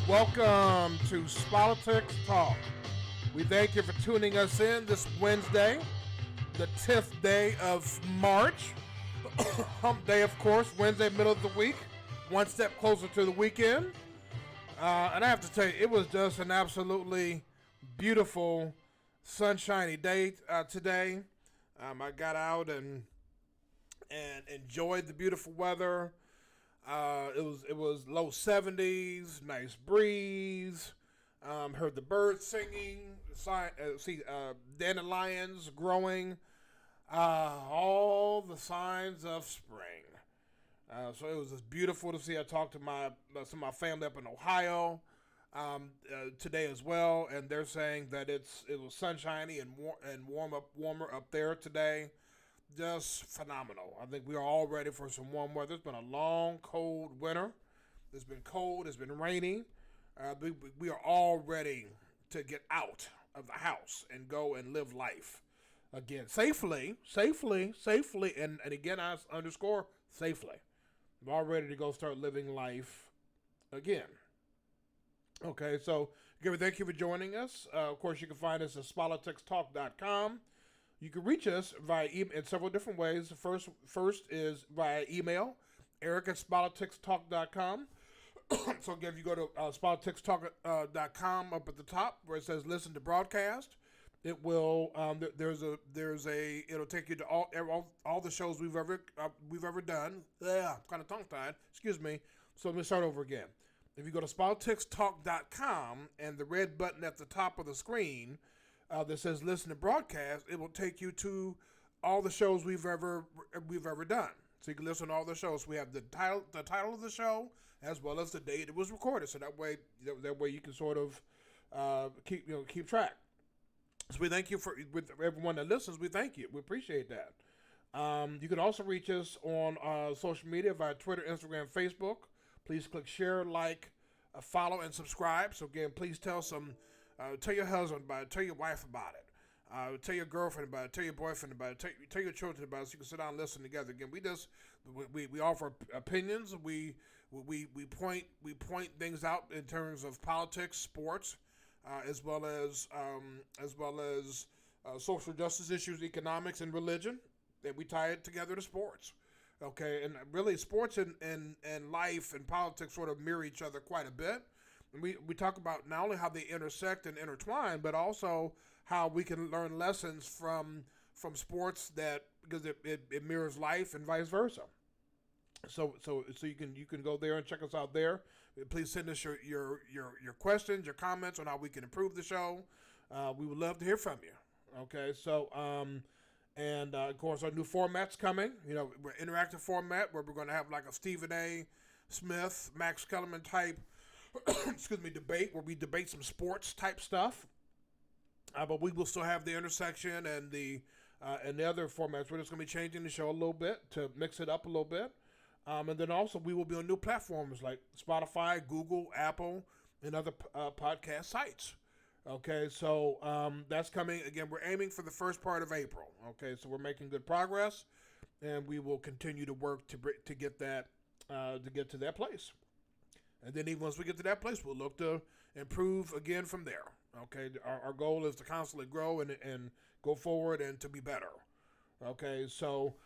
Welcome to Politics Talk. We thank you for tuning us in this Wednesday, the 10th day of March. Hump day, of course, Wednesday, middle of the week, one step closer to the weekend. And I have to tell you, it was just an absolutely beautiful, sunshiny day today. I got out and enjoyed the beautiful weather. It was low 70s, nice breeze. Heard the birds singing, dandelions growing, all the signs of spring. So it was just beautiful to see. I talked to some of my family up in Ohio today as well, and they're saying that it was sunshiny and warmer up there today. Just phenomenal. I think we are all ready for some warm weather. It's been a long, cold winter. It's been cold. It's been rainy. We are all ready to get out of the house and go and live life again safely, and again I underscore safely. We're all ready to go start living life again. Okay, so again, thank you for joining us. Of course, you can find us at politicstalk.com. You can reach us via email in several different ways. First is via email, eric@politicstalk.com. So again, if you go to politicstalk.com up at the top where it says listen to broadcast, it will it'll take you to all the shows we've ever done. Yeah, I'm kind of tongue tied. Excuse me. So let me start over again. If you go to politicstalk.com and the red button at the top of the screen that says listen to broadcast, it will take you to all the shows we've ever done. So you can listen to all the shows. We have the title of the show as well as the date it was recorded. So that way you can sort of keep track. So we thank you with everyone that listens. We thank you. We appreciate that. You can also reach us on social media via Twitter, Instagram, Facebook. Please click share, like, follow, and subscribe. So again, please tell your husband about it, tell your wife about it, tell your girlfriend about it, tell your boyfriend about it, tell your children about it, so you can sit down and listen together. Again, we offer opinions. We point things out in terms of politics, sports, as well as social justice issues, economics, and religion. And we tie it together to sports. Okay, and really, sports and life and politics sort of mirror each other quite a bit. We talk about not only how they intersect and intertwine, but also how we can learn lessons from sports because it mirrors life and vice versa. So you can go there and check us out there. Please send us your questions, your comments on how we can improve the show. We would love to hear from you. Okay, so and of course our new format's coming. We're interactive format where we're going to have like a Stephen A. Smith, Max Kellerman type debate where we debate some sports type stuff. But we will still have the intersection and the other formats. We're just going to be changing the show a little bit to mix it up a little bit. And then also we will be on new platforms like Spotify, Google, Apple, and other podcast sites. Okay, so that's coming. Again, we're aiming for the first part of April. Okay, so we're making good progress, and we will continue to work to get that to get to that place. And then even once we get to that place, we'll look to improve again from there. Okay, our goal is to constantly grow and go forward and to be better. Okay, so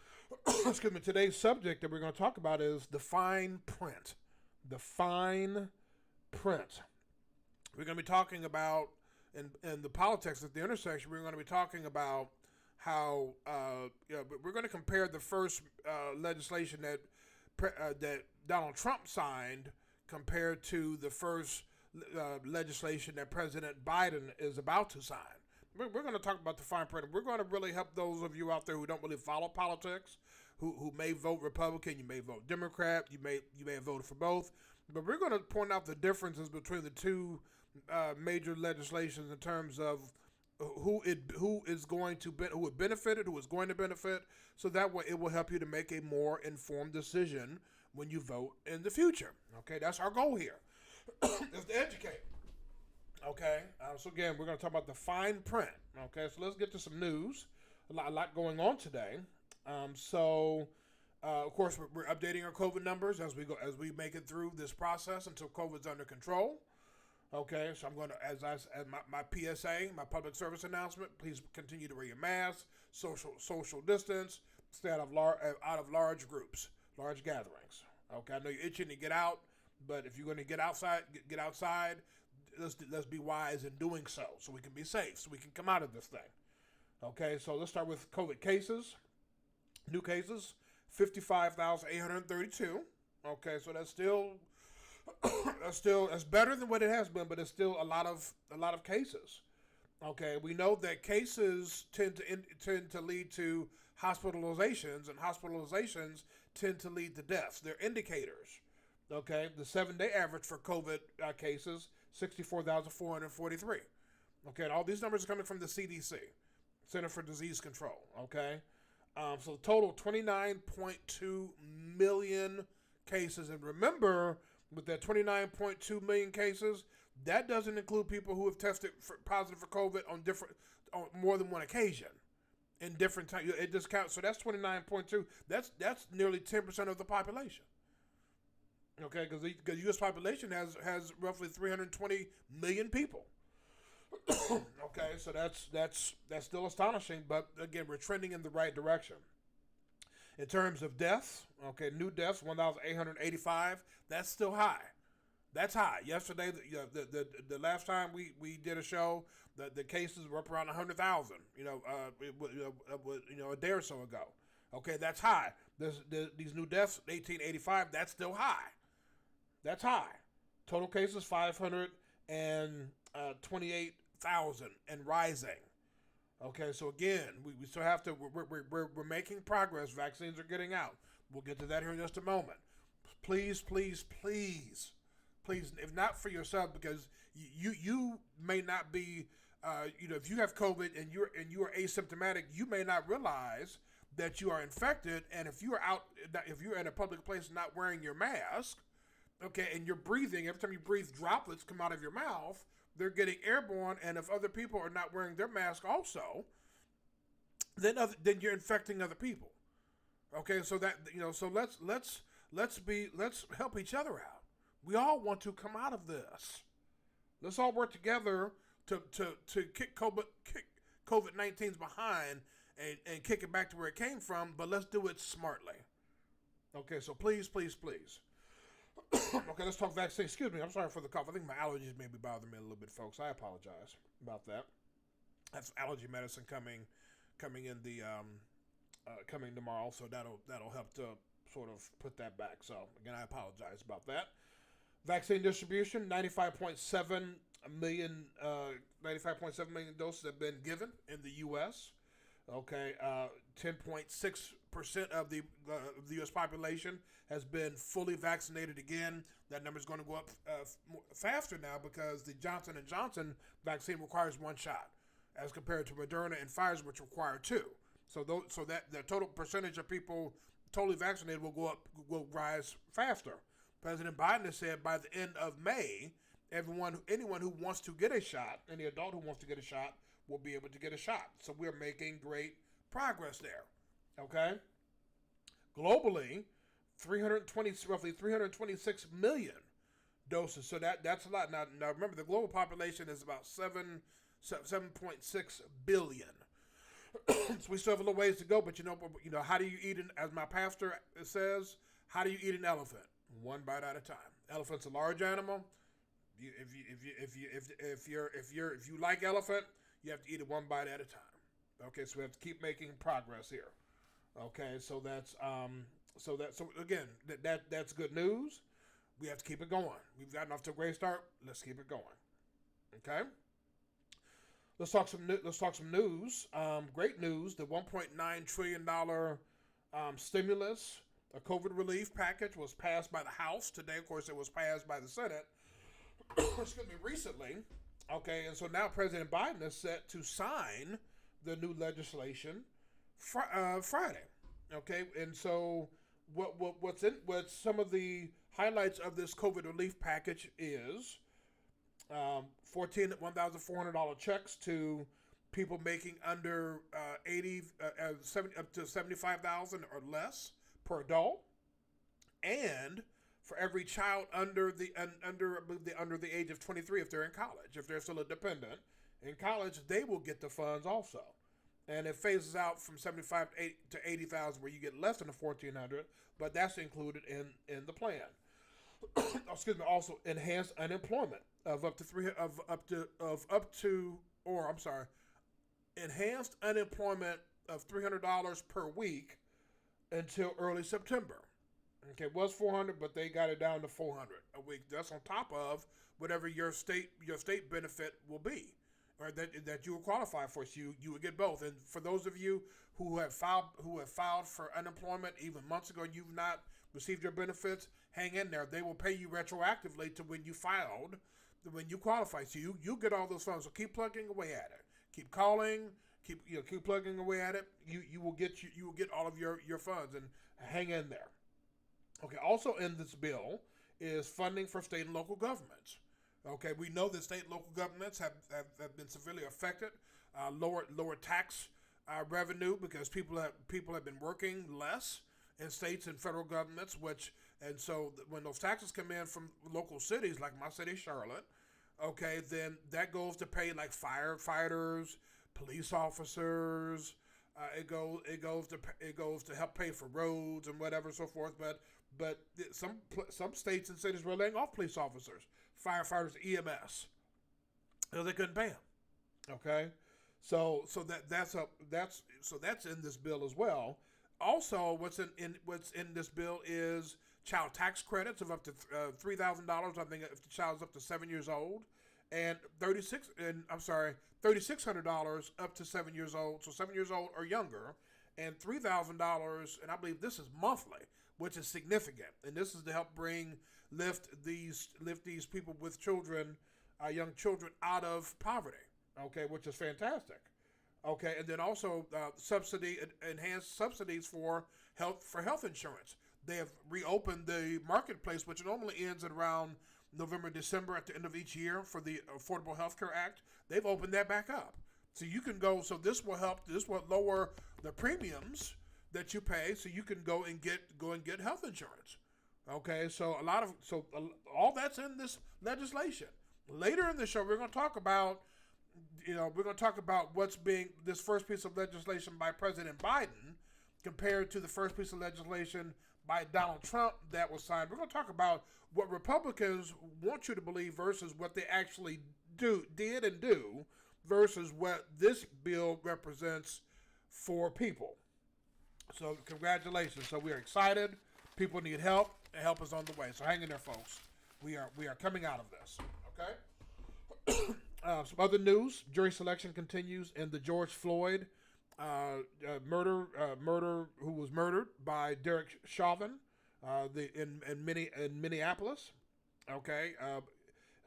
excuse me. Today's subject that we're going to talk about is the fine print. The fine print. We're going to be talking about in the politics at the intersection. We're going to be talking about how we're going to compare the first legislation that Donald Trump signed compared to the first legislation that President Biden is about to sign. We're going to talk about the fine print. We're going to really help those of you out there who don't really follow politics, who may vote Republican, you may vote Democrat, you may have voted for both. But we're going to point out the differences between the two major legislations in terms of who would benefit it, who is going to benefit, so that way it will help you to make a more informed decision when you vote in the future. Okay, that's our goal here, is to educate. Okay, so again, we're going to talk about the fine print. Okay, so let's get to some news. A lot going on today. Of course, we're updating our COVID numbers as we make it through this process until COVID's under control. Okay, so I'm going to, as my PSA, my public service announcement, please continue to wear your mask, social distance, stay out of large groups, large gatherings. Okay, I know you're itching to get out, but if you're going to get outside, get outside. Let's be wise in doing so we can be safe, so we can come out of this thing. Okay, so let's start with COVID cases. New cases, 55,832. Okay, so that's better than what it has been, but it's still a lot of cases. Okay, we know that cases tend to lead to hospitalizations, and hospitalizations tend to lead to deaths. They're indicators. Okay, the 7-day average for COVID cases 64,443. Okay, and all these numbers are coming from the CDC, Center for Disease Control. Okay, so total 29.2 million cases, and remember, with that 29.2 million cases, that doesn't include people who have tested positive for COVID on more than one occasion in different times. It just counts. So that's 29.2. That's nearly 10% of the population. Okay, because the U.S. population has roughly 320 million people. Okay, so that's still astonishing, but again, we're trending in the right direction. In terms of deaths, okay, new deaths 1,885. That's still high. That's high. Yesterday, the last time we did a show, the cases were up around 100,000. A day or so ago. Okay, that's high. These new deaths 1,885. That's still high. That's high. Total cases 528,000 and rising. Okay, so again, we still have to. We're making progress. Vaccines are getting out. We'll get to that here in just a moment. Please, please, please, please, if not for yourself, because you may not be, if you have COVID and you are asymptomatic, you may not realize that you are infected. And if you're in a public place not wearing your mask, okay, and you're breathing, every time you breathe, droplets come out of your mouth. They're getting airborne, and if other people are not wearing their mask also, then you're infecting other people. Okay, so let's help each other out. We all want to come out of this. Let's all work together to kick COVID-19's behind and kick it back to where it came from, but let's do it smartly. Okay, so please, please, please. Okay, let's talk vaccine. Excuse me, I'm sorry for the cough. I think my allergies may be bothering me a little bit, folks. I apologize about that. That's allergy medicine coming coming tomorrow, so that'll help to sort of put that back. So again, I apologize about that. Vaccine distribution: 95.7 million doses have been given in the U.S. Okay, 10.6% of the U.S. population has been fully vaccinated again. That number is going to go up faster now because the Johnson & Johnson vaccine requires one shot, as compared to Moderna and Pfizer, which require two. So that the total percentage of people totally vaccinated will rise faster. President Biden has said by the end of May, anyone who wants to get a shot, any adult who wants to get a shot, will be able to get a shot. So we're making great progress there. Okay? Globally, roughly 326 million doses. So that's a lot. Now remember, the global population is about 7.6 billion. So we still have a little ways to go, but how do you eat as my pastor says, how do you eat an elephant? One bite at a time. Elephant's a large animal. If you like elephant, you have to eat it one bite at a time. Okay, so we have to keep making progress here. Okay, so that's good news. We have to keep it going. We've gotten off to a great start. Let's keep it going. Okay. Let's talk some news. Great news. The $1.9 trillion stimulus, a COVID relief package, was passed by the House today. Of course, it was passed by the Senate. Excuse me, recently. Okay, and so now President Biden is set to sign the new legislation Friday. Okay, and so what's some of the highlights of this COVID relief package is $1,400 checks to people making under 70 up to $75,000 or less per adult, and for every child under the age of 23 if they're in college. If they're still a dependent in college, they will get the funds also. And it phases out from 75 to 80,000 where you get less than the 1,400, but that's included in the plan. Excuse me. Also, enhanced unemployment of up to enhanced unemployment of $300 per week until early September. Okay, it was 400, but they got it down to 400 a week. That's on top of whatever your state benefit will be, or that you will qualify for. So you would get both. And for those of you who have filed for unemployment even months ago, and you've not received your benefits, hang in there. They will pay you retroactively to when you filed, when you qualify. So you get all those funds. So keep plugging away at it. Keep calling. Keep plugging away at it. You will get all of your funds, and hang in there. Okay, also in this bill is funding for state and local governments. Okay, we know that state and local governments have been severely affected. Lower tax revenue because people have been working less in states and federal governments, and so when those taxes come in from local cities like my city, Charlotte, okay, then that goes to pay like firefighters, police officers. It goes to help pay for roads and whatever so forth. But some states and cities were laying off police officers, firefighters, EMS, because they couldn't pay them. Okay, so that's in this bill as well. Also, what's in this bill is child tax credits of up to $3,000. I think if the child's up to 7 years old, and $3,600 up to 7 years old. So 7 years old or younger, and $3,000, and I believe this is monthly, which is significant. And this is to help lift these people with children, young children, out of poverty. Okay, which is fantastic. Okay, and then also enhanced subsidies for health insurance. They have reopened the marketplace, which normally ends at around November, December at the end of each year for the Affordable Health Care Act. They've opened that back up. So you can go, so this will lower the premiums that you pay, so you can go and get health insurance. Okay, so all that's in this legislation. Later in the show, we're going to talk about what's being this first piece of legislation by President Biden compared to the first piece of legislation by Donald Trump that was signed. We're going to talk about what Republicans want you to believe versus what they actually did and do versus what this bill represents for people. So congratulations. So we are excited. People need help. And help is on the way. So hang in there, folks. We are coming out of this. Okay? Some other news. Jury selection continues in the George Floyd murder, who was murdered by Derek Chauvin in Minneapolis. Okay,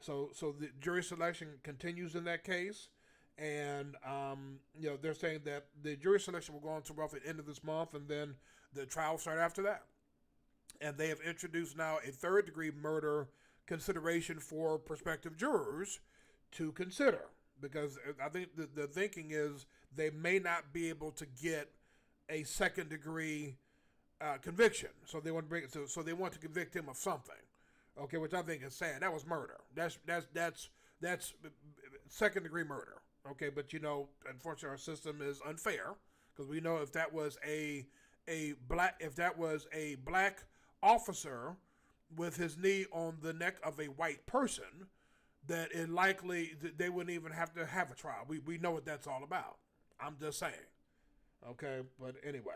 so the jury selection continues in that case, and they're saying that the jury selection will go on to roughly the end of this month, and then the trial will start after that. And they have introduced now a third-degree murder consideration for prospective jurors to consider, because I think the thinking is they may not be able to get a second-degree conviction, so they want to bring it. So they want to convict him of something, okay, which I think is sad. That was murder. That's second-degree murder, okay. But unfortunately, our system is unfair, because we know if that was a black officer with his knee on the neck of a white person, that it likely they wouldn't even have to have a trial. We know what that's all about. I'm just saying, okay. But anyway,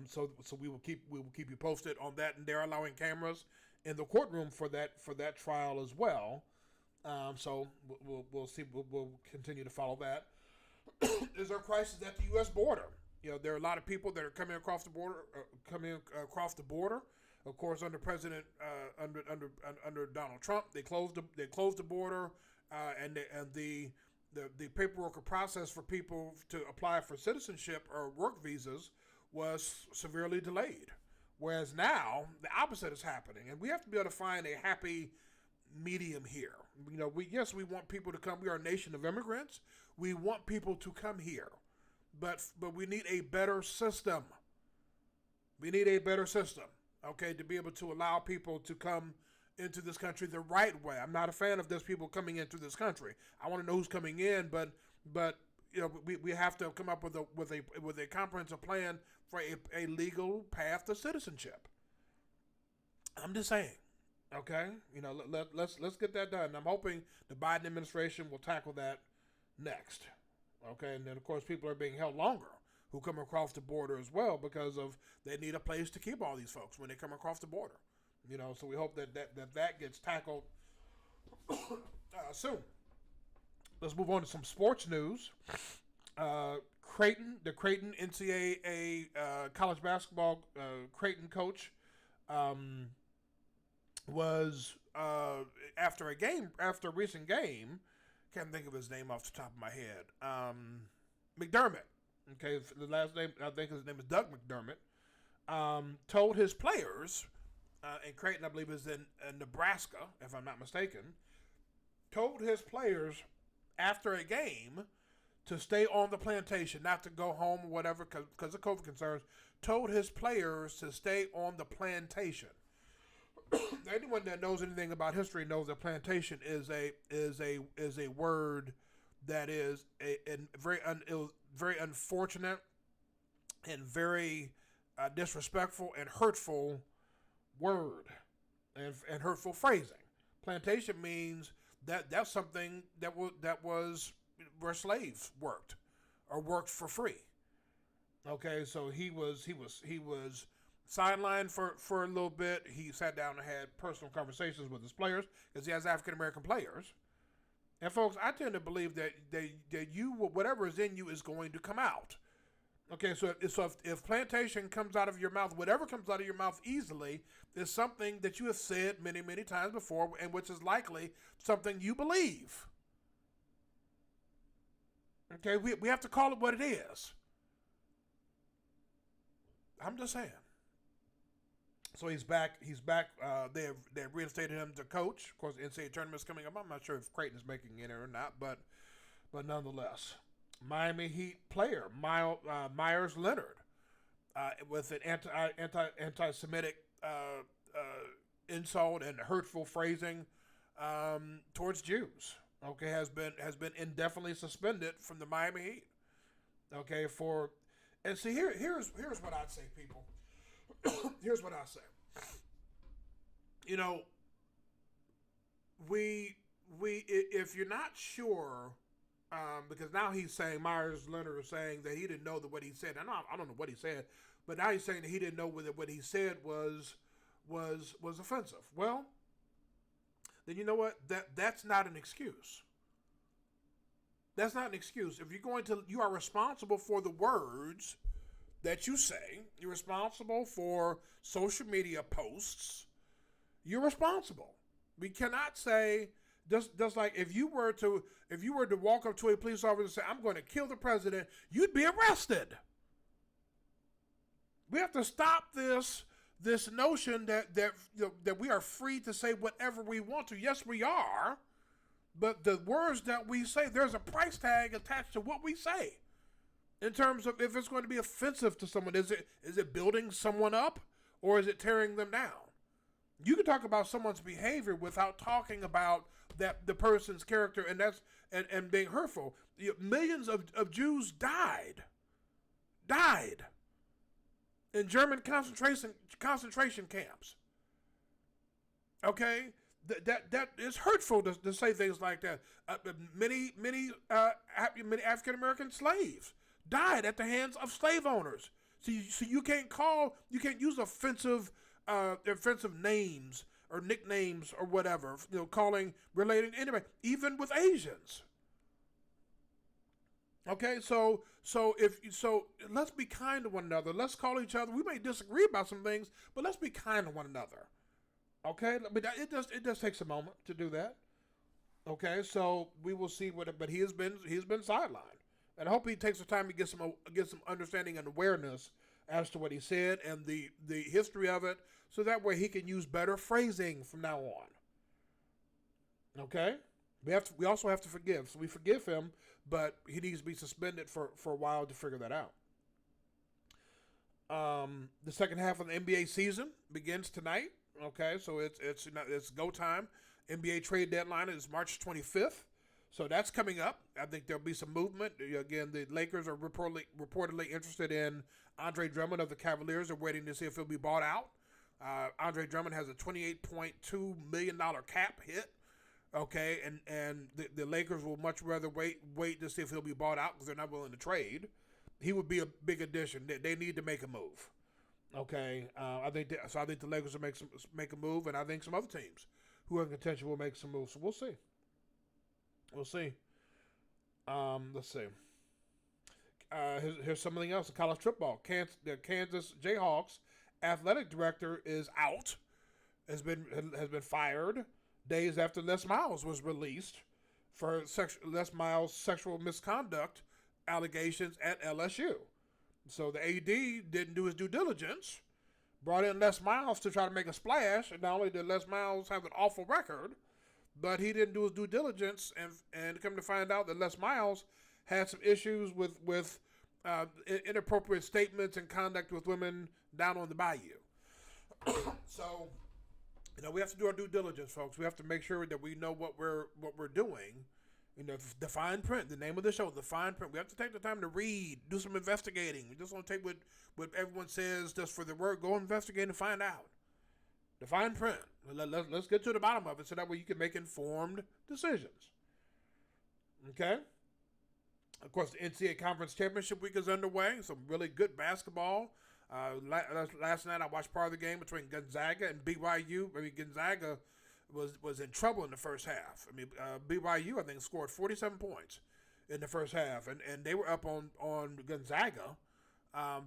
so we will keep you posted on that, and they're allowing cameras in the courtroom for that trial as well. So we'll see. We'll continue to follow that. Is there a crisis at the U.S. border? There are a lot of people that are coming across the border. Of course, under under Donald Trump, they closed the border, and the paperwork or process for people to apply for citizenship or work visas was severely delayed. Whereas now the opposite is happening, and we have to be able to find a happy medium here. We want people to come. We are a nation of immigrants. We want people to come here, but we need a better system. We need a better system. okay, to be able to allow people to come into this country the right way. I'm not a fan of those people coming into this country. I want to know who's coming in, but we have to come up with a comprehensive plan for a legal path to citizenship. I'm just saying. Okay, let's get that done. I'm hoping the Biden administration will tackle that next. Okay, and then of course people are being held longer who come across the border as well because of they need a place to keep all these folks when they come across the border. So we hope that gets tackled soon. Let's move on to some sports news. The Creighton NCAA college basketball Creighton coach was after a recent game, can't think of his name off the top of my head. McDermott. Okay, the last name, I think his name is Doug McDermott. Told his players, and Creighton, I believe, is in Nebraska, if I'm not mistaken. Told his players after a game to stay on the plantation, not to go home or whatever, because of COVID concerns. Told his players to stay on the plantation. Anyone that knows anything about history knows that plantation is a word that is a very unfortunate and very disrespectful and hurtful word and hurtful phrasing. Plantation means that's something that was where slaves worked or worked for free. Okay, so he was sidelined for a little bit. He sat down and had personal conversations with his players because he has African American players. And folks, I tend to believe that you, whatever is in you is going to come out. Okay, so if plantation comes out of your mouth, whatever comes out of your mouth easily is something that you have said many, many times before, and which is likely something you believe. Okay, we have to call it what it is. I'm just saying. So he's back. They've reinstated him to coach. Of course, the NCAA tournament's coming up. I'm not sure if Creighton is making it or not, but nonetheless, Miami Heat player Myers Leonard with an anti-Semitic insult and hurtful phrasing towards Jews. Okay, has been indefinitely suspended from the Miami Heat. Okay, and see here's what I'd say, people. Here's what I say. We if you're not sure, because now he's saying Myers Leonard is saying that he didn't know that what he said. And I don't know what he said, but now he's saying that he didn't know whether what he said was offensive. Well, then you know what? That's not an excuse. That's not an excuse. If you are responsible for the words that you say. You're responsible for social media posts. You're responsible. We cannot say just like if you were to walk up to a police officer and say, "I'm going to kill the president," you'd be arrested. We have to stop this notion that we are free to say whatever we want to. Yes, we are, but the words that we say, there's a price tag attached to what we say. In terms of if it's going to be offensive to someone, is it building someone up or is it tearing them down? You can talk about someone's behavior without talking about the person's character and being hurtful. Millions of Jews died in German concentration camps. Okay, that is hurtful to say things like that. Many African American slaves died at the hands of slave owners. So you can't use offensive names or nicknames or whatever, relating to anybody, even with Asians. Okay, so let's be kind to one another. Let's call each other. We may disagree about some things, but let's be kind to one another. Okay, but it just takes a moment to do that. Okay, so we will see but he has been sidelined. And I hope he takes the time to get some understanding and awareness as to what he said and the history of it, so that way he can use better phrasing from now on. Okay? We also have to forgive. So we forgive him, but he needs to be suspended for a while to figure that out. The second half of the NBA season begins tonight. Okay, so it's go time. NBA trade deadline is March 25th. So that's coming up. I think there'll be some movement. Again, the Lakers are reportedly interested in Andre Drummond of the Cavaliers. They're waiting to see if he'll be bought out. Andre Drummond has a $28.2 million cap hit. Okay, and the Lakers will much rather wait to see if he'll be bought out because they're not willing to trade. He would be a big addition. They need to make a move. Okay, I think the Lakers will make a move, and I think some other teams who are in contention will make some moves. So we'll see. We'll see. Let's see. Here's something else in college football. The Kansas Jayhawks athletic director is out. Has been fired days after Les Miles was released for Les Miles' sexual misconduct allegations at LSU. So the AD didn't do his due diligence, brought in Les Miles to try to make a splash, and not only did Les Miles have an awful record, but he didn't do his due diligence, and come to find out that Les Miles had some issues with inappropriate statements and conduct with women down on the bayou. So, we have to do our due diligence, folks. We have to make sure that we know what we're doing. The fine print, the name of the show, the fine print. We have to take the time to read, do some investigating. We just don't take what everyone says just for the word. Go investigate and find out. The fine print. Let's get to the bottom of it so that way you can make informed decisions. Okay? Of course, the NCAA Conference Championship Week is underway. Some really good basketball. Last night I watched part of the game between Gonzaga and BYU. Gonzaga was in trouble in the first half. BYU, I think, scored 47 points in the first half, and they were up on Gonzaga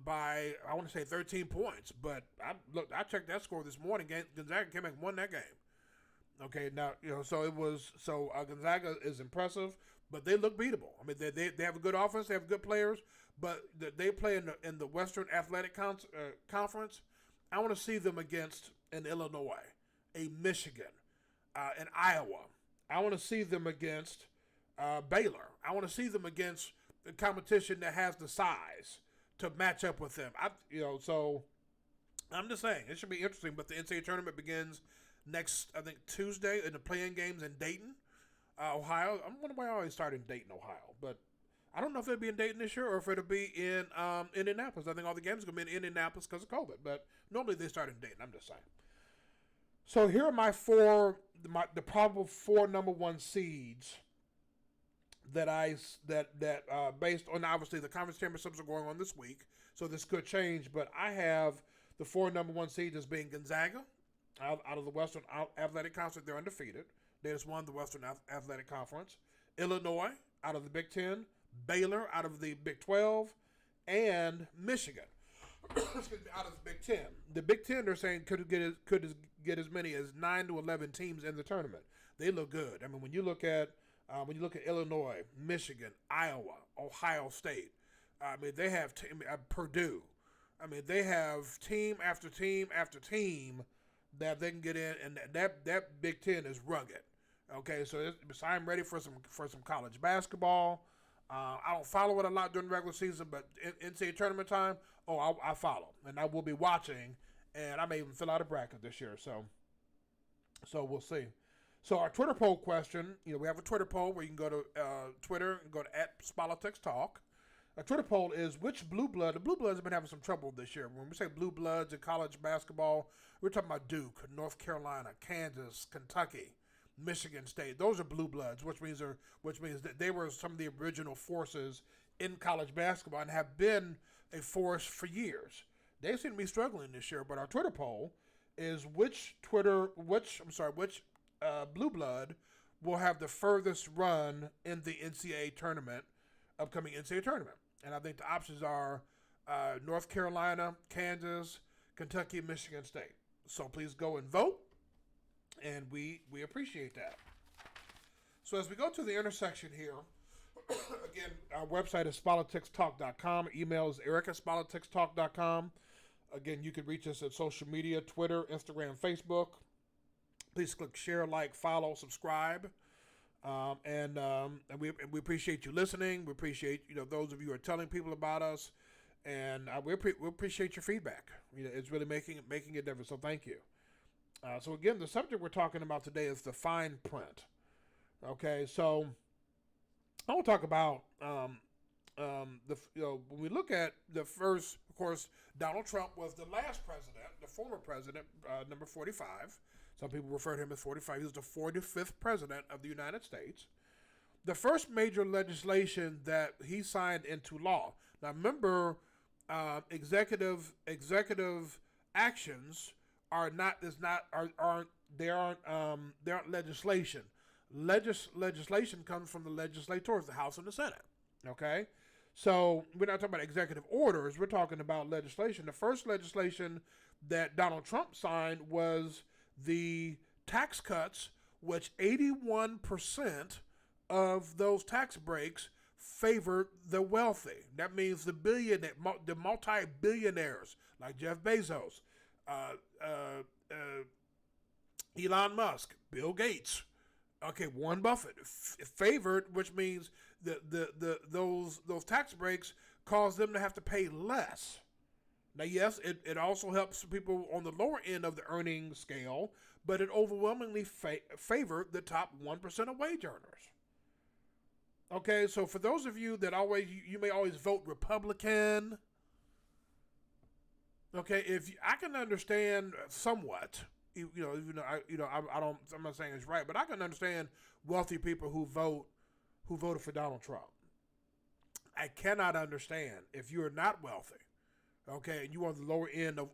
by, I want to say, 13 points. But I checked that score this morning. Gonzaga came back and won that game. Okay, now Gonzaga is impressive, but they look beatable. They have a good offense, they have good players, but they play in the Western Athletic Conference. I want to see them against an Illinois, a Michigan, an Iowa. I want to see them against Baylor. I want to see them against the competition that has the size to match up with them. So I'm just saying it should be interesting. But the NCAA tournament begins next, I think, Tuesday in the play-in games in Dayton, Ohio. I wonder why I always start in Dayton, Ohio, but I don't know if it'll be in Dayton this year or if it'll be in Indianapolis. I think all the games are going to be in Indianapolis because of COVID, but normally they start in Dayton. I'm just saying. So here are the probable 4 number 1 seeds that based on, obviously, the conference championships are going on this week, so this could change, but I have the 4 number 1 seeds as being Gonzaga out of the Western Athletic Conference. They're undefeated. They just won the Western Athletic Conference. Illinois out of the Big Ten. Baylor out of the Big 12, and Michigan out of the Big 10. The Big 10, they're saying, could get as many as 9 to 11 teams in the tournament. They look good. When you look at Illinois, Michigan, Iowa, Ohio State, they have Purdue. They have team after team after team that they can get in, and that Big 10 is rugged. Okay, so I'm ready for some college basketball. I don't follow it a lot during the regular season, but in NCAA tournament time, I follow, and I will be watching, and I may even fill out a bracket this year. So we'll see. So our Twitter poll question, we have a Twitter poll where you can go to Twitter and go to @SpoliticsTalk. Our Twitter poll is the Blue Bloods have been having some trouble this year. When we say Blue Bloods in college basketball, we're talking about Duke, North Carolina, Kansas, Kentucky, Michigan State. Those are Blue Bloods, which means that they were some of the original forces in college basketball and have been a force for years. They seem to be struggling this year, but our Twitter poll is which Blue Blood will have the furthest run in the upcoming NCAA tournament. And I think the options are North Carolina, Kansas, Kentucky, Michigan State. So please go and vote. And we appreciate that. So as we go to the intersection here, again, our website is politicstalk.com. Email is eric@politicstalk.com. Again, you can reach us at social media, Twitter, Instagram, Facebook. Please click share, like, follow, subscribe. And we appreciate you listening. We appreciate those of you who are telling people about us. and we appreciate your feedback. It's really making a difference. So thank you. So again, the subject we're talking about today is the fine print. Okay, so I want to talk about when we look at the first, of course, Donald Trump was the last president, the former president, number 45. Some people refer to him as 45. He was the 45th president of the United States. The first major legislation that he signed into law. Now, remember, executive actions aren't legislation. Legislation comes from the legislators, the House and the Senate. Okay, so we're not talking about executive orders. We're talking about legislation. The first legislation that Donald Trump signed was the tax cuts, which 81% of those tax breaks favored the wealthy. That means the multi-billionaires like Jeff Bezos, Elon Musk, Bill Gates, Warren Buffett favored, which means those tax breaks cause them to have to pay less. Now, yes, it also helps people on the lower end of the earning scale, but it overwhelmingly favored the top 1% of wage earners. Okay, so for those of you that you may always vote Republican. Okay, I can understand somewhat, I'm not saying it's right, but I can understand wealthy people who voted for Donald Trump. I cannot understand if you're not wealthy, okay, and you're on the lower end of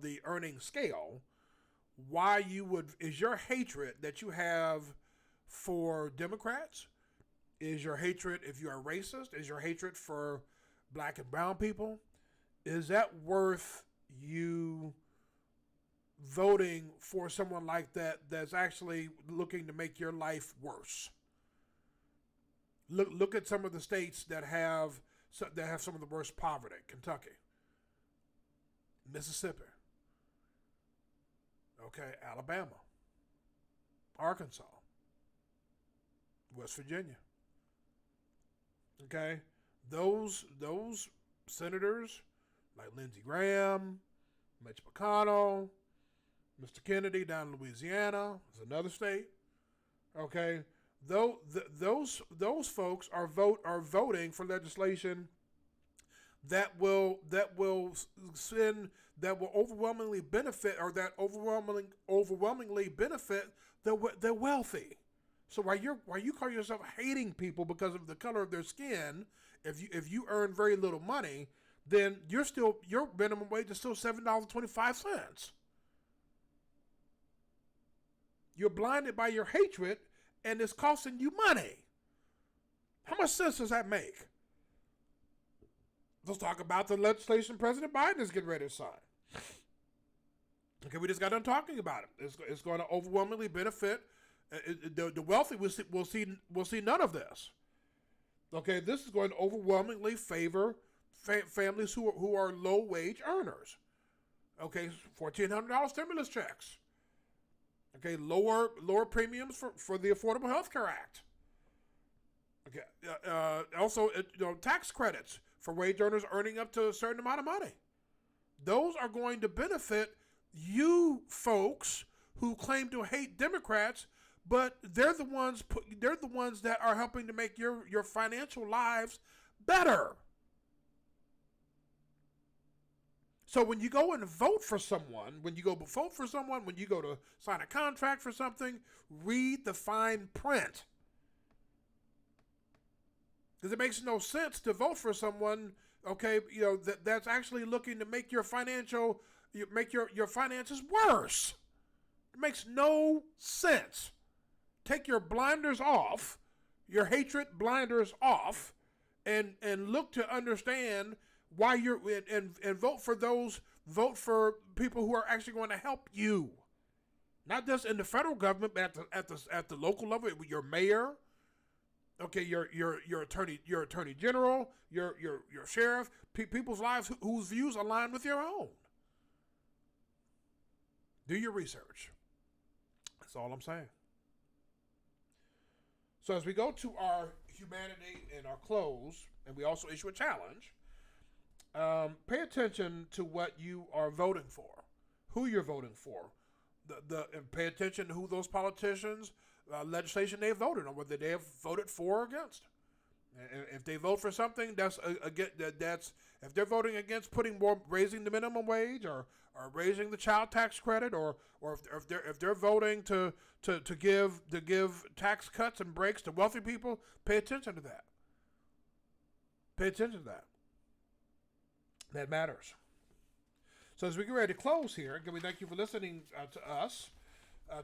the earning scale, why is your hatred that you have for Democrats? Is your hatred, if you are racist, is your hatred for black and brown people? Is that worth you voting for someone like that that's actually looking to make your life worse? Look at some of the states that have some of the worst poverty. Kentucky, Mississippi, Alabama, Arkansas, West Virginia. Okay, those senators like Lindsey Graham, Mitch McConnell, Mr. Kennedy down in Louisiana is another state. Okay, those folks are voting for legislation that will overwhelmingly benefit, or that overwhelmingly benefit the wealthy. So while you call yourself hating people because of the color of their skin, if you earn very little money, then your minimum wage is still $7.25. You're blinded by your hatred, and it's costing you money. How much sense does that make? Let's talk about the legislation President Biden is getting ready to sign. Okay, we just got done talking about it. It's going to overwhelmingly benefit the wealthy. Will see none of this. Okay, this is going to overwhelmingly favor families who are low wage earners. Okay, $1,400 stimulus checks. Okay, lower premiums for the Affordable Health Care Act. Okay, also tax credits for wage earners earning up to a certain amount of money. Those are going to benefit you folks who claim to hate Democrats, but they're the ones that are helping to make your financial lives better. So when you go and vote for someone, when you go to sign a contract for something, read the fine print. Because it makes no sense to vote for someone, that's actually looking to make your finances worse. It makes no sense. Take your blinders off, your hatred blinders off, and look to understand why you're and vote for people who are actually going to help you, not just in the federal government, but at the local level, your mayor, your attorney general, your sheriff, people's lives whose views align with your own. Do your research. That's all I'm saying. So as we go to our humanity and our close, and we also issue a challenge. Pay attention to what you are voting for, who you're voting for, and pay attention to who those politicians, legislation they voted on, whether they have voted for or against. And if they vote for something, that's if they're voting against raising the minimum wage or raising the child tax credit, or if they're voting to give tax cuts and breaks to wealthy people, pay attention to that. Pay attention to that. That matters. So as we get ready to close here, again, we thank you for listening to us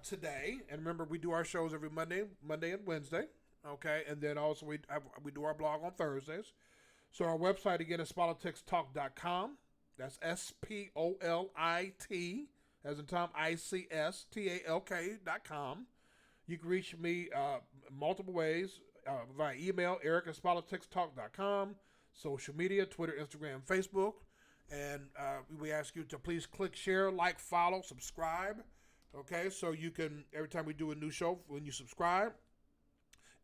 today. And remember, we do our shows every Monday and Wednesday. Okay, and then also we do our blog on Thursdays. So our website again is politicstalk.com. That's SPOLIT, as in Tom, ICSTALK.com. You can reach me multiple ways via email, eric@politicstalk.com, social media, Twitter, Instagram, Facebook. And we ask you to please click, share, like, follow, subscribe. Okay, so you can, every time we do a new show, when you subscribe,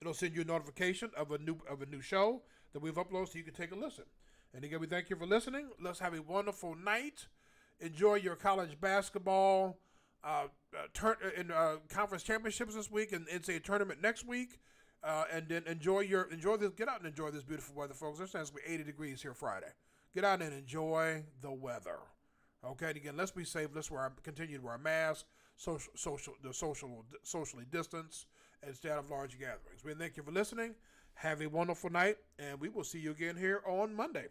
it'll send you a notification of a new show that we've uploaded so you can take a listen. And again, we thank you for listening. Let's have a wonderful night. Enjoy your college basketball conference championships this week and NCAA tournament next week. And then enjoy this. Get out and enjoy this beautiful weather, folks. It's going to be 80 degrees here Friday. Get out and enjoy the weather. Okay, and again, let's be safe. Let's continue to wear masks, socially distance, and stay out of large gatherings. We thank you for listening. Have a wonderful night, and we will see you again here on Monday.